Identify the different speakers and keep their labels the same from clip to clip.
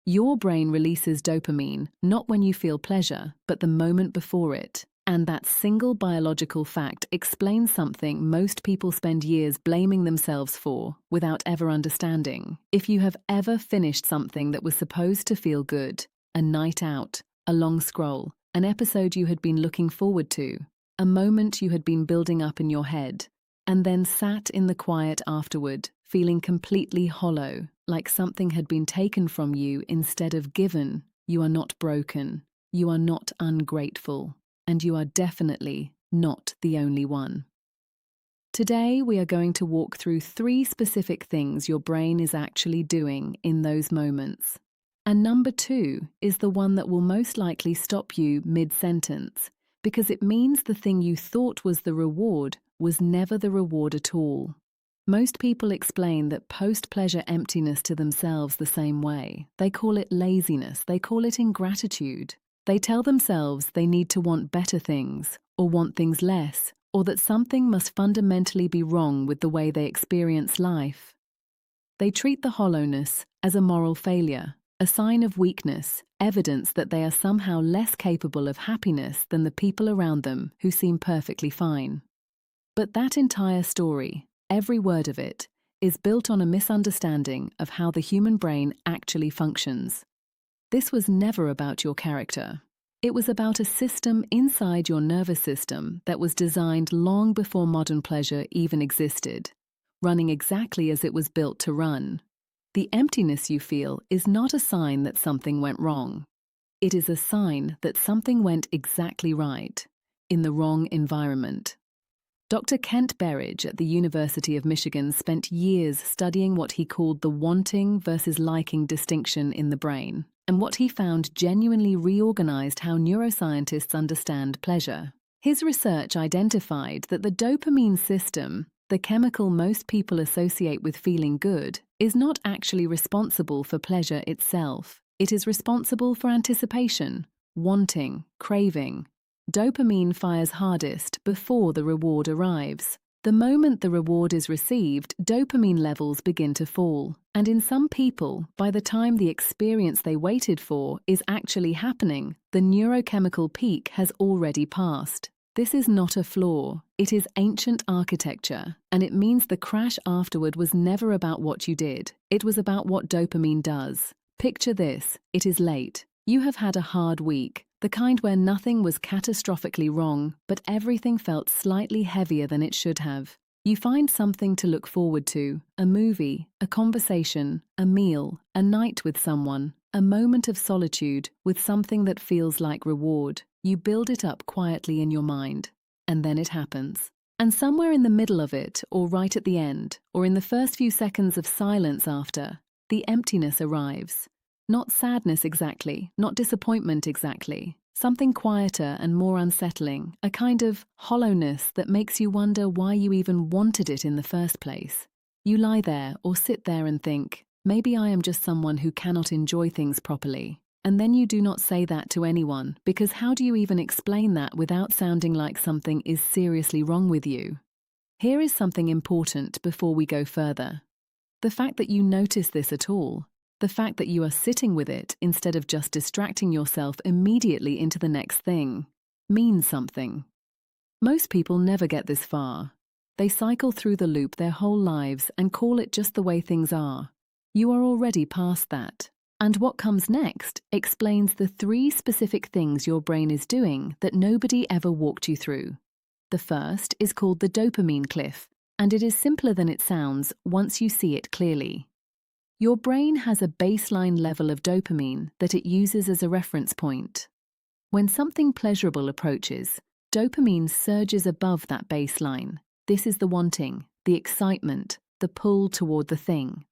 Speaker 1: Your brain releases dopamine, not when you feel pleasure, but the moment before it. And that single biological fact explains something most people spend years blaming themselves for without ever understanding. If you have ever finished something that was supposed to feel good, a night out, a long scroll, an episode you had been looking forward to, a moment you had been building up in your head, and then sat in the quiet afterward, feeling completely hollow, like something had been taken from you instead of given, you are not broken, you are not ungrateful, and you are definitely not the only one. Today, we are going to walk through 3 specific things your brain is actually doing in those moments. And number 2 is the one that will most likely stop you mid-sentence, because it means the thing you thought was the reward was never the reward at all. Most people explain that post-pleasure emptiness to themselves the same way. They call it laziness, they call it ingratitude. They tell themselves they need to want better things, or want things less, or that something must fundamentally be wrong with the way they experience life. They treat the hollowness as a moral failure, a sign of weakness, evidence that they are somehow less capable of happiness than the people around them who seem perfectly fine. But that entire story, every word of it, is built on a misunderstanding of how the human brain actually functions. This was never about your character. It was about a system inside your nervous system that was designed long before modern pleasure even existed, running exactly as it was built to run. The emptiness you feel is not a sign that something went wrong. It is a sign that something went exactly right, in the wrong environment. Dr. Kent Berridge at the University of Michigan spent years studying what he called the wanting versus liking distinction in the brain, and what he found genuinely reorganized how neuroscientists understand pleasure. His research identified that the dopamine system, the chemical most people associate with feeling good, is not actually responsible for pleasure itself. It is responsible for anticipation, wanting, craving. Dopamine fires hardest before the reward arrives. The moment the reward is received, dopamine levels begin to fall. And in some people, by the time the experience they waited for is actually happening, the neurochemical peak has already passed. This is not a flaw. It is ancient architecture, and it means the crash afterward was never about what you did. It was about what dopamine does. Picture this. It is late. You have had a hard week, the kind where nothing was catastrophically wrong, but everything felt slightly heavier than it should have. You find something to look forward to, a movie, a conversation, a meal, a night with someone, a moment of solitude with something that feels like reward. You build it up quietly in your mind, and then it happens. And somewhere in the middle of it, or right at the end, or in the first few seconds of silence after, the emptiness arrives. Not sadness exactly, not disappointment exactly. Something quieter and more unsettling, a kind of hollowness that makes you wonder why you even wanted it in the first place. You lie there or sit there and think, maybe I am just someone who cannot enjoy things properly. And then you do not say that to anyone, because how do you even explain that without sounding like something is seriously wrong with you? Here is something important before we go further. The fact that you notice this at all, the fact that you are sitting with it instead of just distracting yourself immediately into the next thing, means something. Most people never get this far. They cycle through the loop their whole lives and call it just the way things are. You are already past that. And what comes next explains the 3 specific things your brain is doing that nobody ever walked you through. The first is called the dopamine cliff, and it is simpler than it sounds once you see it clearly. Your brain has a baseline level of dopamine that it uses as a reference point. When something pleasurable approaches, dopamine surges above that baseline. This is the wanting, the excitement, the pull toward the thing.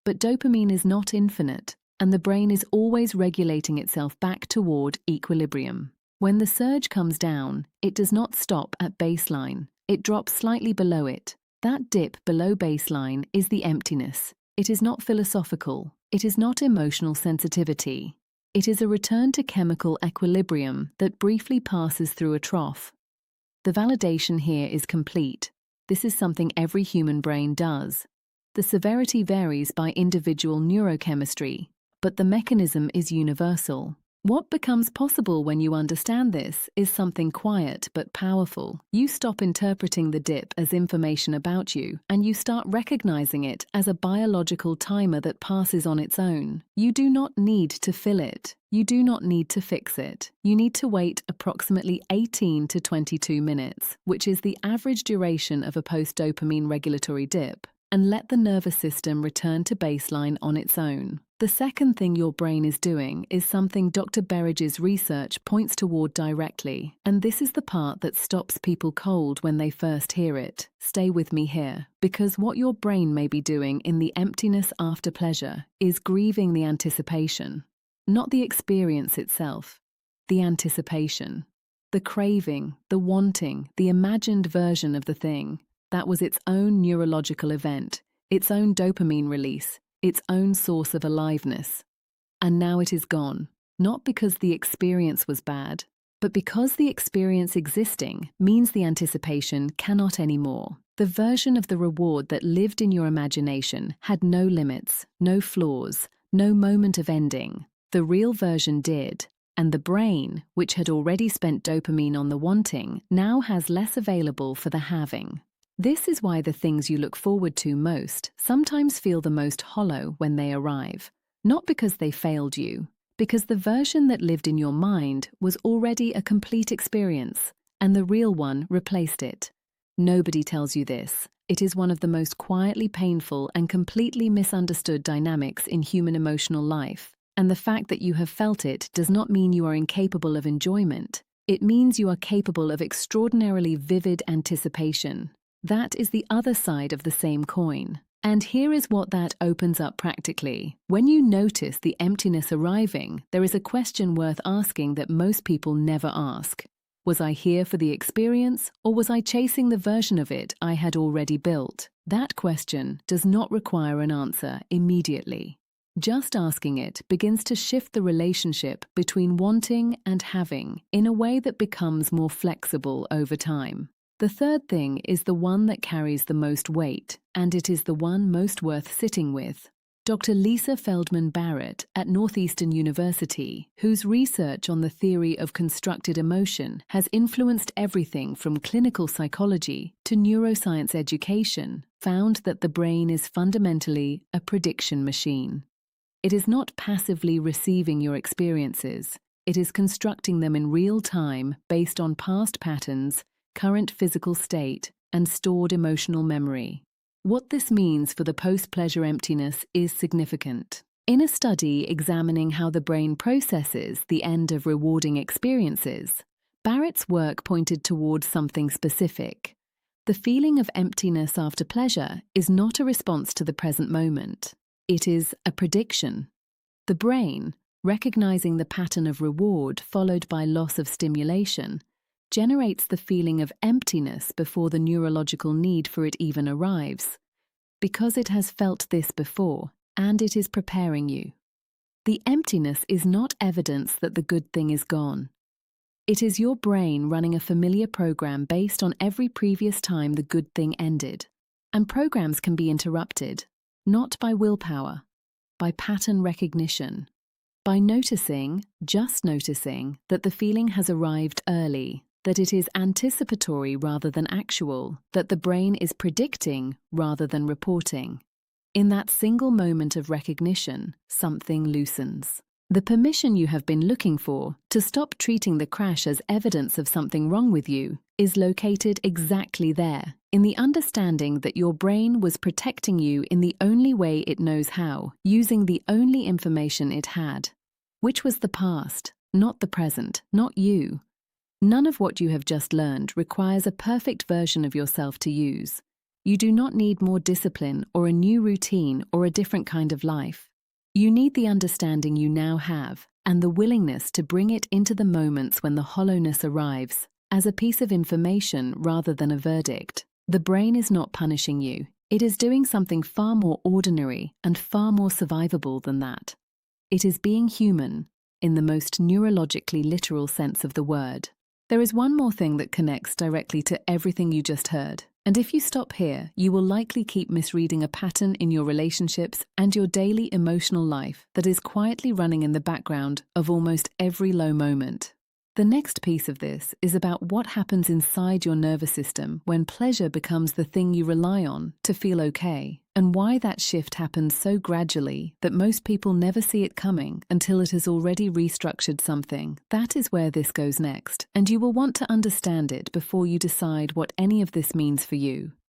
Speaker 1: But dopamine is not infinite, and the brain is always regulating itself back toward equilibrium. When the surge comes down, it does not stop at baseline. It drops slightly below it. That dip below baseline is the emptiness. It is not philosophical. It is not emotional sensitivity. It is a return to chemical equilibrium that briefly passes through a trough. The validation here is complete. This is something every human brain does. The severity varies by individual neurochemistry, but the mechanism is universal. What becomes possible when you understand this is something quiet but powerful. You stop interpreting the dip as information about you, and you start recognizing it as a biological timer that passes on its own. You do not need to fill it. You do not need to fix it. You need to wait approximately 18 to 22 minutes, which is the average duration of a post-dopamine regulatory dip, and let the nervous system return to baseline on its own. The second thing your brain is doing is something Dr. Berridge's research points toward directly, and this is the part that stops people cold when they first hear it. Stay with me here, because what your brain may be doing in the emptiness after pleasure is grieving the anticipation. Not the experience itself, the anticipation. The craving, the wanting, the imagined version of the thing. That was its own neurological event, its own dopamine release, its own source of aliveness. And now it is gone, not because the experience was bad, but because the experience existing means the anticipation cannot anymore. The version of the reward that lived in your imagination had no limits, no flaws, no moment of ending. The real version did, and the brain, which had already spent dopamine on the wanting, now has less available for the having. This is why the things you look forward to most sometimes feel the most hollow when they arrive. Not because they failed you, because the version that lived in your mind was already a complete experience, and the real one replaced it. Nobody tells you this. It is one of the most quietly painful and completely misunderstood dynamics in human emotional life. And the fact that you have felt it does not mean you are incapable of enjoyment. It means you are capable of extraordinarily vivid anticipation. That is the other side of the same coin. And here is what that opens up practically. When you notice the emptiness arriving, there is a question worth asking that most people never ask. Was I here for the experience, or was I chasing the version of it I had already built? That question does not require an answer immediately. Just asking it begins to shift the relationship between wanting and having in a way that becomes more flexible over time. The third thing is the one that carries the most weight, and it is the one most worth sitting with. Dr. Lisa Feldman Barrett at Northeastern University, whose research on the theory of constructed emotion has influenced everything from clinical psychology to neuroscience education, found that the brain is fundamentally a prediction machine. It is not passively receiving your experiences. It is constructing them in real time based on past patterns, current physical state, and stored emotional memory. What this means for the post-pleasure emptiness is significant. In a study examining how the brain processes the end of rewarding experiences, Barrett's work pointed towards something specific. The feeling of emptiness after pleasure is not a response to the present moment. It is a prediction. The brain, recognizing the pattern of reward followed by loss of stimulation, generates the feeling of emptiness before the neurological need for it even arrives, because it has felt this before, and it is preparing you. The emptiness is not evidence that the good thing is gone. It is your brain running a familiar program based on every previous time the good thing ended. And programs can be interrupted, not by willpower, by pattern recognition, by noticing, just noticing, that the feeling has arrived early, that it is anticipatory rather than actual, that the brain is predicting rather than reporting. In that single moment of recognition, something loosens. The permission you have been looking for to stop treating the crash as evidence of something wrong with you is located exactly there, in the understanding that your brain was protecting you in the only way it knows how, using the only information it had, which was the past, not the present, not you. None of what you have just learned requires a perfect version of yourself to use. You do not need more discipline or a new routine or a different kind of life. You need the understanding you now have and the willingness to bring it into the moments when the hollowness arrives, as a piece of information rather than a verdict. The brain is not punishing you. It is doing something far more ordinary and far more survivable than that. It is being human, in the most neurologically literal sense of the word. There is one more thing that connects directly to everything you just heard. And if you stop here, you will likely keep misreading a pattern in your relationships and your daily emotional life that is quietly running in the background of almost every low moment. The next piece of this is about what happens inside your nervous system when pleasure becomes the thing you rely on to feel okay, and why that shift happens so gradually that most people never see it coming until it has already restructured something. That is where this goes next, and you will want to understand it before you decide what any of this means for you.